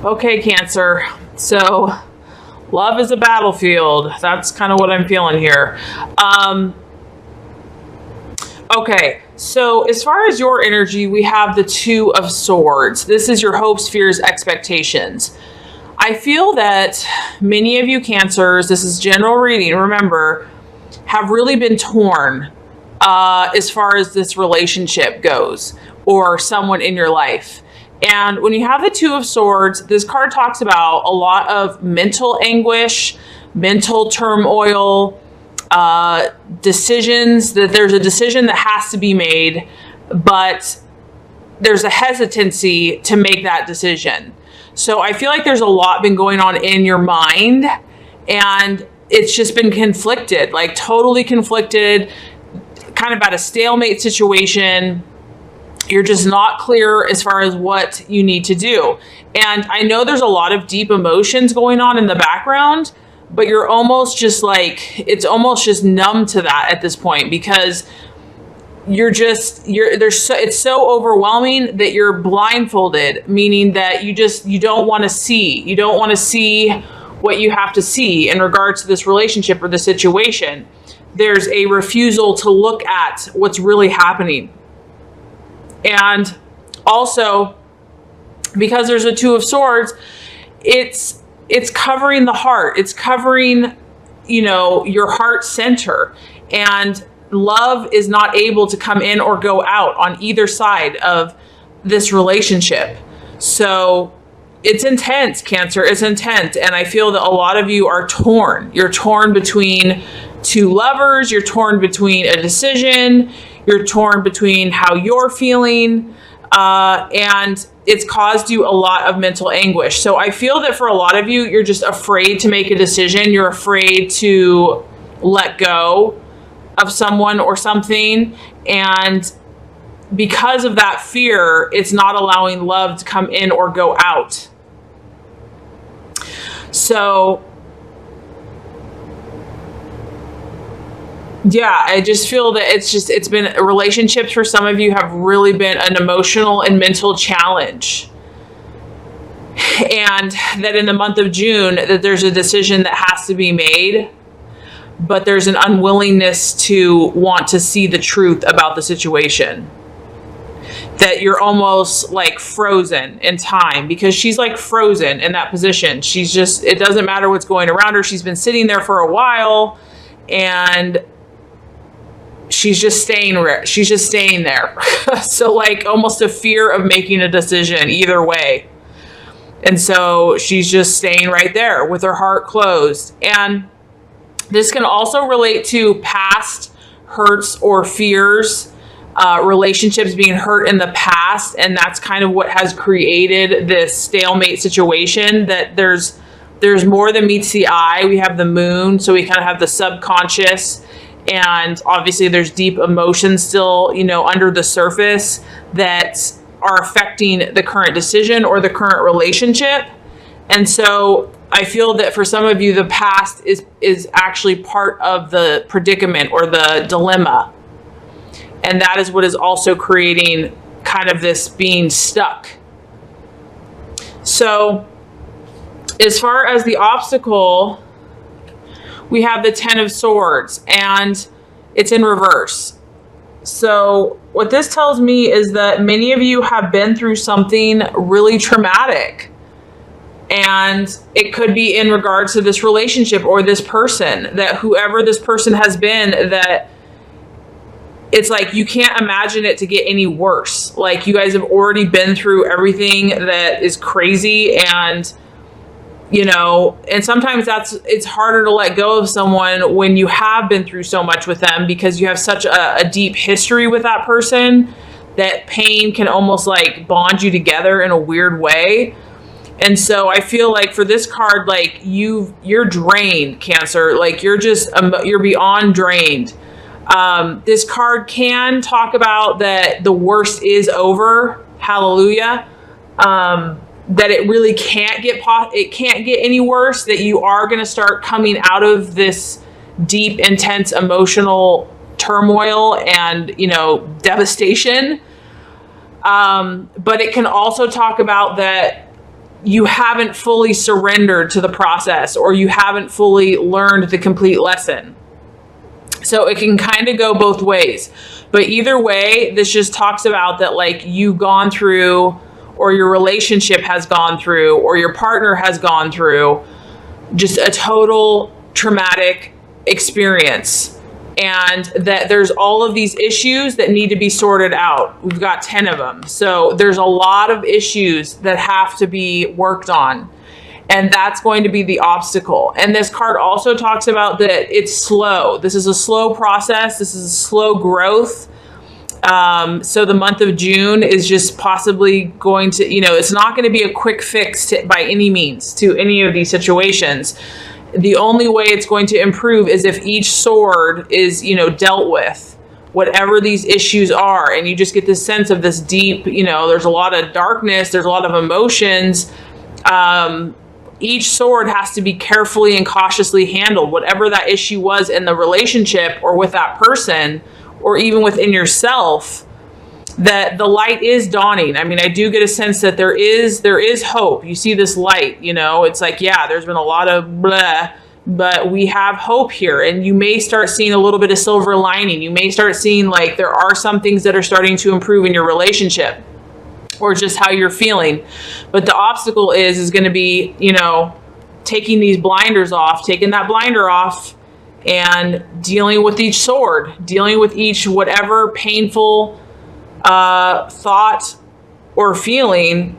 Okay, Cancer. So love is a battlefield. That's kind of what I'm feeling here. Okay, so as far as your energy, we have the Two of Swords. This is your hopes, fears, expectations. I feel that many of you Cancers, this is general reading, remember, have really been torn as far as this relationship goes or someone in your life. And when you have the Two of Swords, this card talks about a lot of mental anguish, mental turmoil, decisions, that there's a decision that has to be made, but there's a hesitancy to make that decision. So I feel like there's a lot been going on in your mind, and it's just been conflicted, like totally conflicted, kind of at a stalemate situation. You're just not clear as far as what you need to do. And I know there's a lot of deep emotions going on in the background, but you're almost just like, it's almost just numb to that at this point, because it's so overwhelming that you're blindfolded, meaning that you don't want to see what you have to see in regards to this relationship or the situation. There's a refusal to look at what's really happening. And also, because there's a Two of Swords, it's covering the heart. It's covering, your heart center, and love is not able to come in or go out on either side of this relationship. So it's intense, Cancer. It's intense. And I feel that a lot of you are torn. You're torn between two lovers. You're torn between a decision. You're torn between how you're feeling. And it's caused you a lot of mental anguish. So I feel that for a lot of you, you're just afraid to make a decision. You're afraid to let go of someone or something. And because of that fear, it's not allowing love to come in or go out. So yeah, I just feel that it's been relationships for some of you have really been an emotional and mental challenge. And that in the month of June, that there's a decision that has to be made, but there's an unwillingness to want to see the truth about the situation. That you're almost like frozen in time, because she's like frozen in that position. She's just, it doesn't matter what's going around her. She's been sitting there for a while, and she's just staying there. So like almost a fear of making a decision either way. And so she's just staying right there with her heart closed. And this can also relate to past hurts or fears, relationships being hurt in the past. And that's kind of what has created this stalemate situation, that there's more than meets the eye. We have the moon, so we kind of have the subconscious. And obviously there's deep emotions still, under the surface that are affecting the current decision or the current relationship. And so I feel that for some of you, the past is actually part of the predicament or the dilemma. And that is what is also creating kind of this being stuck. So as far as the obstacle, we have the Ten of Swords, and it's in reverse. So what this tells me is that many of you have been through something really traumatic, and it could be in regards to this relationship or this person, that whoever this person has been, that it's like you can't imagine it to get any worse. Like you guys have already been through everything that is crazy, and and sometimes it's harder to let go of someone when you have been through so much with them, because you have such a deep history with that person that pain can almost like bond you together in a weird way. And so I feel like for this card, like you're drained, Cancer, like you're beyond drained. This card can talk about that the worst is over. Hallelujah. That it really can't get any worse, that you are going to start coming out of this deep, intense emotional turmoil and, devastation. But it can also talk about that you haven't fully surrendered to the process, or you haven't fully learned the complete lesson. So it can kind of go both ways. But either way, this just talks about that, like, you've gone through, or your relationship has gone through, or your partner has gone through just a total traumatic experience. And that there's all of these issues that need to be sorted out. We've got 10 of them. So there's a lot of issues that have to be worked on. And that's going to be the obstacle. And this card also talks about that it's slow. This is a slow process. This is a slow growth. So the month of June is just possibly going to, it's not going to be a quick fix by any means to any of these situations. The only way it's going to improve is if each sword is, dealt with, whatever these issues are. And you just get this sense of this deep, there's a lot of darkness, there's a lot of emotions. Each sword has to be carefully and cautiously handled, whatever that issue was in the relationship or with that person, or even within yourself, that the light is dawning. I mean, I do get a sense that there is hope. You see this light, it's like, yeah, there's been a lot of blah, but we have hope here. And you may start seeing a little bit of silver lining. You may start seeing like there are some things that are starting to improve in your relationship, or just how you're feeling. But the obstacle is going to be, taking these blinders off, taking that blinder off, and dealing with each sword, dealing with each whatever painful thought or feeling,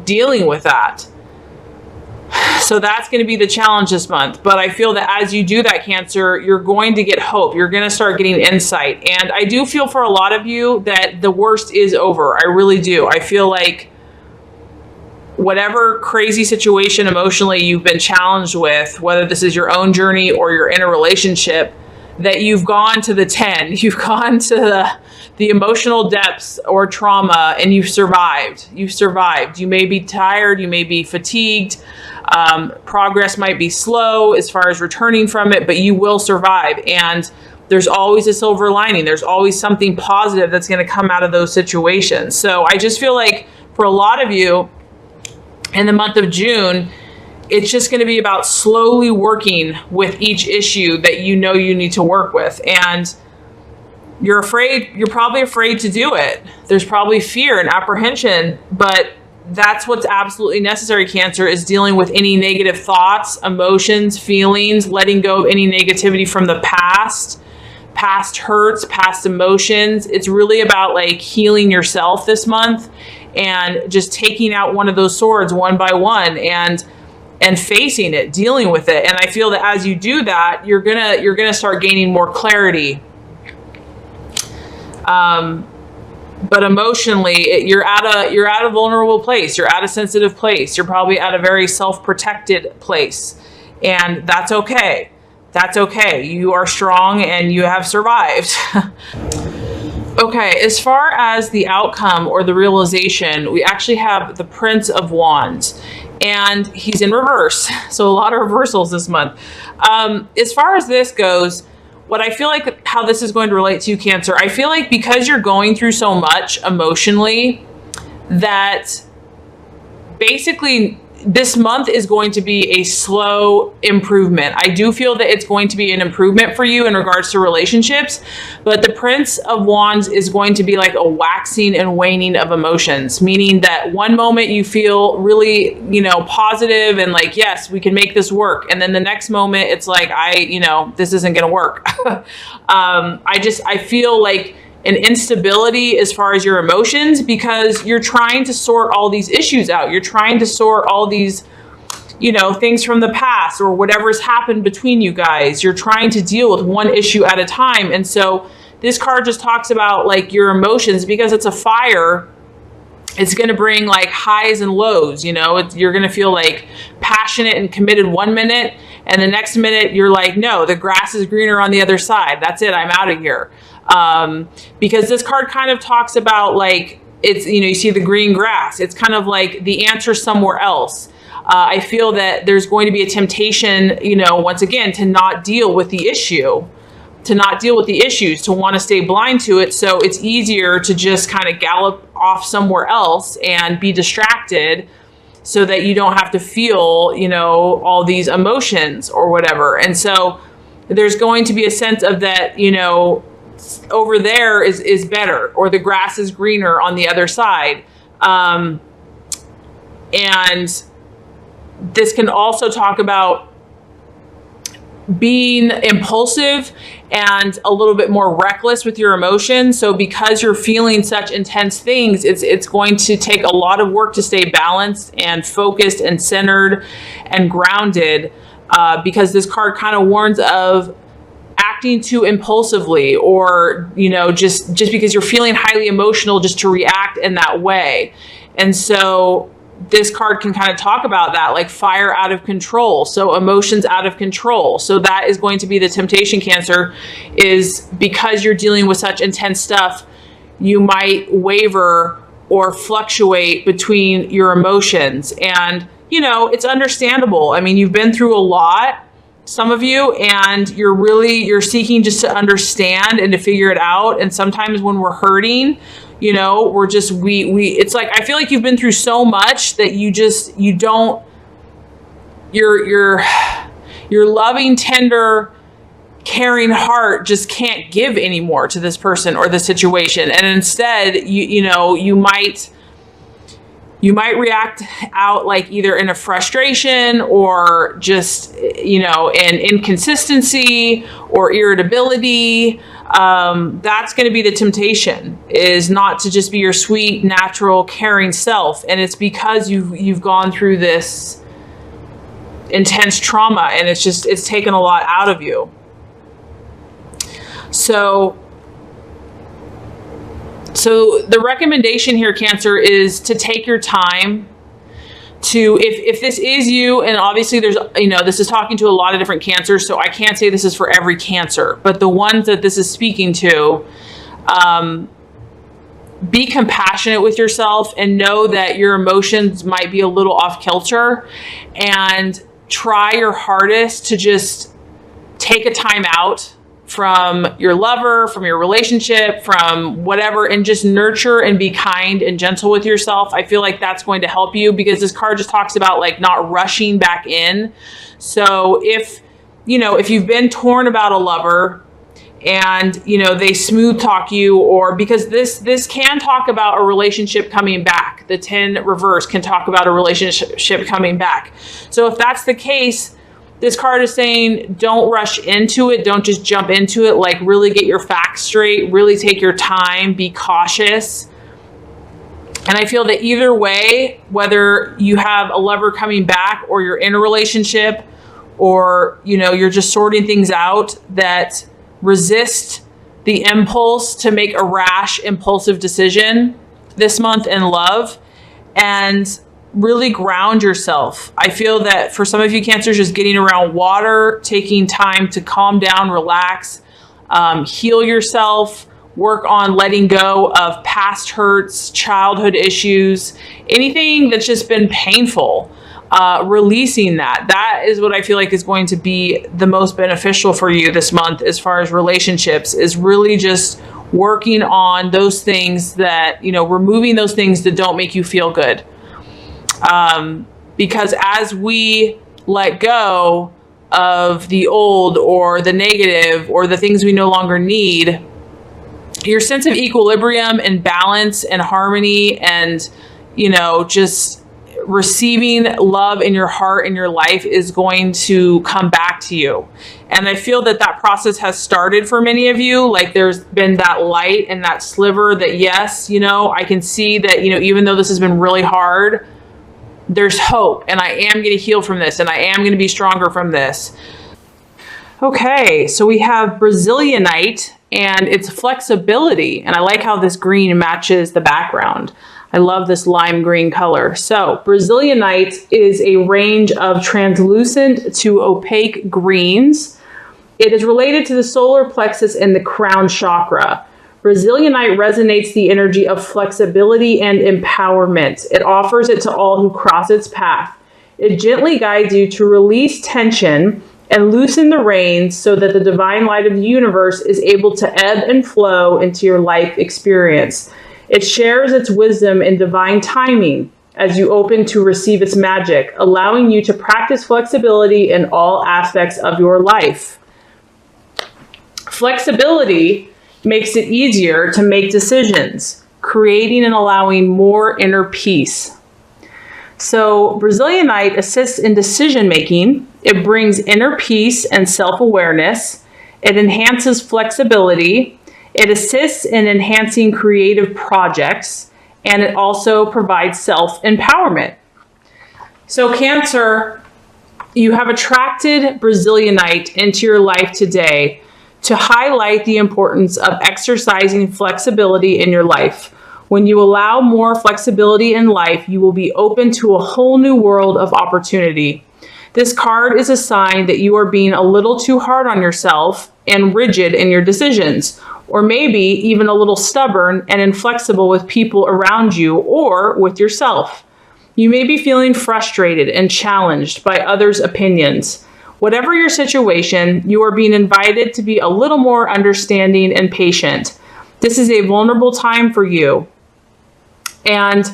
dealing with that. So that's going to be the challenge this month. But I feel that as you do that, Cancer, you're going to get hope. You're going to start getting insight. And I do feel for a lot of you that the worst is over. I really do. I feel like whatever crazy situation emotionally you've been challenged with, whether this is your own journey or you're in a relationship, that you've gone to the 10, you've gone to the emotional depths or trauma, and you've survived. You've survived. You may be tired, you may be fatigued, progress might be slow as far as returning from it, but you will survive. And there's always a silver lining. There's always something positive that's going to come out of those situations. So I just feel like for a lot of you in the month of June, it's just going to be about slowly working with each issue that you need to work with. And you're probably afraid to do it. There's probably fear and apprehension, but that's what's absolutely necessary, Cancer, is dealing with any negative thoughts, emotions, feelings, letting go of any negativity from the past hurts, past emotions. It's really about like healing yourself this month and just taking out one of those swords one by one and facing it, dealing with it. And I feel that as you do that, you're gonna start gaining more clarity. But emotionally, you're at a vulnerable place. You're at a sensitive place. You're probably at a very self-protected place, and that's okay. That's okay. You are strong and you have survived. Okay, as far as the outcome or the realization, we actually have the Prince of Wands, and he's in reverse. So a lot of reversals this month. As far as this goes, what I feel like how this is going to relate to you, Cancer, I feel like because you're going through so much emotionally, that basically this month is going to be a slow improvement. I do feel that it's going to be an improvement for you in regards to relationships, but the Prince of Wands is going to be like a waxing and waning of emotions, meaning that one moment you feel really, positive and like, yes, we can make this work. And then the next moment it's like, this isn't going to work. I feel like an instability as far as your emotions, because you're trying to sort all these issues out. You're trying to sort all these, things from the past or whatever's happened between you guys. You're trying to deal with one issue at a time. And so this card just talks about like your emotions, because it's a fire. It's going to bring like highs and lows. You're going to feel like passionate and committed one minute, and the next minute you're like, no, the grass is greener on the other side. That's it. I'm out of here. Because this card kind of talks about like, it's, you see the green grass. It's kind of like the answer somewhere else. I feel that there's going to be a temptation, once again, to not deal with the issue, to want to stay blind to it. So it's easier to just kind of gallop off somewhere else and be distracted so that you don't have to feel, you know, all these emotions or whatever. And so there's going to be a sense of that, you know, over there is better, or the grass is greener on the other side. And this can also talk about being impulsive and a little bit more reckless with your emotions. So because you're feeling such intense things, it's going to take a lot of work to stay balanced and focused and centered and grounded, because this card kind of warns of acting too impulsively, or, you know, just because you're feeling highly emotional, just to react in that way. And so this card can kind of talk about that, like fire out of control. So emotions out of control. So that is going to be the temptation, Cancer, is because you're dealing with such intense stuff, you might waver or fluctuate between your emotions. And, you know, it's understandable. I mean, you've been through a lot, some of you, and you're seeking just to understand and to figure it out. And sometimes when we're hurting, you know, we're just, it's like, I feel like you've been through so much that your loving, tender, caring heart just can't give anymore to this person or the situation. And instead, you might react out, like either in a frustration or just, you know, an inconsistency or irritability. That's going to be the temptation, is not to just be your sweet, natural, caring self. And it's because you've gone through this intense trauma, and it's taken a lot out of you. So the recommendation here, Cancer, is to take your time to, if this is you, and obviously there's, you know, this is talking to a lot of different Cancers, so I can't say this is for every Cancer, but the ones that this is speaking to, be compassionate with yourself and know that your emotions might be a little off kilter, and try your hardest to just take a time out from your lover, from your relationship, from whatever, and just nurture and be kind and gentle with yourself. I feel like that's going to help you, because this card just talks about like not rushing back in. So if you've been torn about a lover and, you know, they smooth talk you, or because this can talk about a relationship coming back. The 10 reverse can talk about a relationship coming back. So if that's the case, this card is saying, don't rush into it. Don't just jump into it. Like, really get your facts straight. Really take your time. Be cautious. And I feel that either way, whether you have a lover coming back or you're in a relationship, or, you know, you're just sorting things out, that resist the impulse to make a rash, impulsive decision this month in love, and really ground yourself. I feel that for some of you Cancers, just getting around water, taking time to calm down, relax, heal yourself, work on letting go of past hurts, childhood issues, anything that's just been painful, releasing that. That is what I feel like is going to be the most beneficial for you this month as far as relationships, is really just working on those things that, you know, removing those things that don't make you feel good. Because as we let go of the old or the negative or the things we no longer need, your sense of equilibrium and balance and harmony and, you know, just receiving love in your heart and your life is going to come back to you. And I feel that that process has started for many of you. Like, there's been that light and that sliver that, yes, you know, I can see that, you know, even though this has been really hard, there's hope, and I am going to heal from this, and I am going to be stronger from this. Okay, so we have Brazilianite, and it's flexibility, and I like how this green matches the background. I love this lime green color. So Brazilianite is a range of translucent to opaque greens. It is related to the solar plexus and the crown chakra. Brazilianite resonates the energy of flexibility and empowerment. It offers it to all who cross its path. It gently guides you to release tension and loosen the reins so that the divine light of the universe is able to ebb and flow into your life experience. It shares its wisdom and divine timing, as you open to receive its magic, allowing you to practice flexibility in all aspects of your life. Flexibility makes it easier to make decisions, creating and allowing more inner peace. So Brazilianite assists in decision making. It brings inner peace and self-awareness. It enhances flexibility. It assists in enhancing creative projects, and it also provides self-empowerment. So Cancer, you have attracted Brazilianite into your life today to highlight the importance of exercising flexibility in your life. When you allow more flexibility in life, you will be open to a whole new world of opportunity. This card is a sign that you are being a little too hard on yourself and rigid in your decisions, or maybe even a little stubborn and inflexible with people around you or with yourself. You may be feeling frustrated and challenged by others' opinions. Whatever your situation, you are being invited to be a little more understanding and patient. This is a vulnerable time for you, and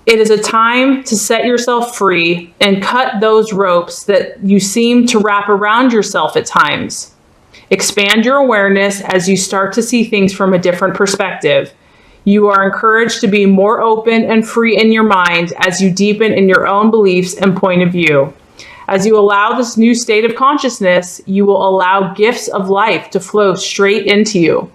it is a time to set yourself free and cut those ropes that you seem to wrap around yourself at times. Expand your awareness as you start to see things from a different perspective. You are encouraged to be more open and free in your mind as you deepen in your own beliefs and point of view. As you allow this new state of consciousness, you will allow gifts of life to flow straight into you.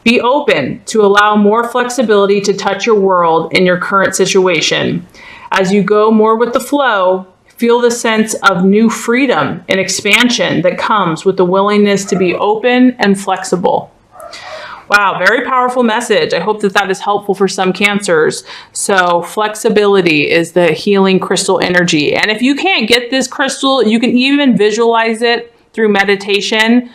Be open to allow more flexibility to touch your world in your current situation. As you go more with the flow, feel the sense of new freedom and expansion that comes with the willingness to be open and flexible. Wow, very powerful message. I hope that that is helpful for some Cancers. So flexibility is the healing crystal energy. And if you can't get this crystal, you can even visualize it through meditation.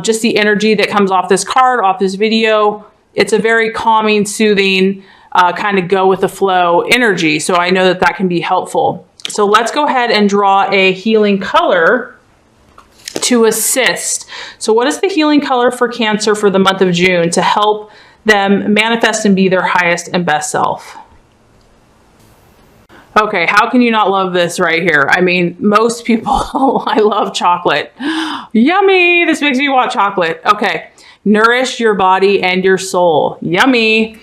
Just the energy that comes off this card, off this video. It's a very calming, soothing, kind of go with the flow energy. So I know that that can be helpful. So let's go ahead and draw a healing color to assist. So what is the healing color for Cancer for the month of June to help them manifest and be their highest and best self? Okay, how can you not love this right here? I mean, most people, I love chocolate. Yummy, this makes me want chocolate. Okay, nourish your body and your soul. Yummy.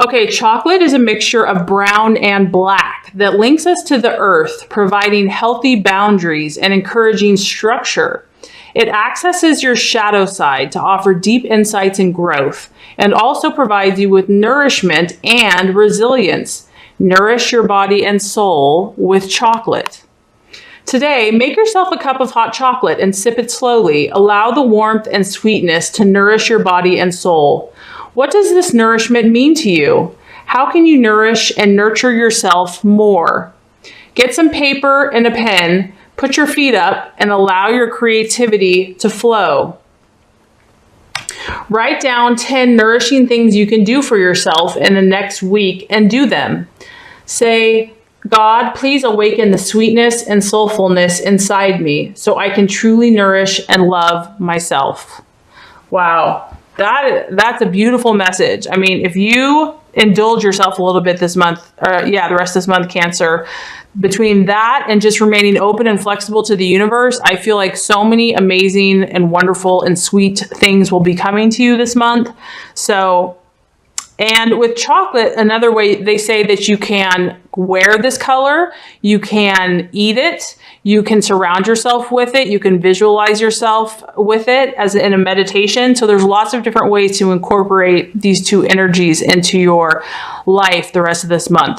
Okay, chocolate is a mixture of brown and black that links us to the earth, providing healthy boundaries and encouraging structure. It accesses your shadow side to offer deep insights and growth, and also provides you with nourishment and resilience. Nourish your body and soul with chocolate. Today, make yourself a cup of hot chocolate and sip it slowly. Allow the warmth and sweetness to nourish your body and soul. What does this nourishment mean to you? How can you nourish and nurture yourself more? Get some paper and a pen, put your feet up, and allow your creativity to flow. Write down 10 nourishing things you can do for yourself in the next week and do them. Say, God, please awaken the sweetness and soulfulness inside me so I can truly nourish and love myself. Wow. That's a beautiful message. I mean, if you indulge yourself a little bit this month, the rest of this month, Cancer, between that and just remaining open and flexible to the universe, I feel like so many amazing and wonderful and sweet things will be coming to you this month. So, and with chocolate, another way they say that you can wear this color, you can eat it, you can surround yourself with it, you can visualize yourself with it as in a meditation. So there's lots of different ways to incorporate these two energies into your life the rest of this month.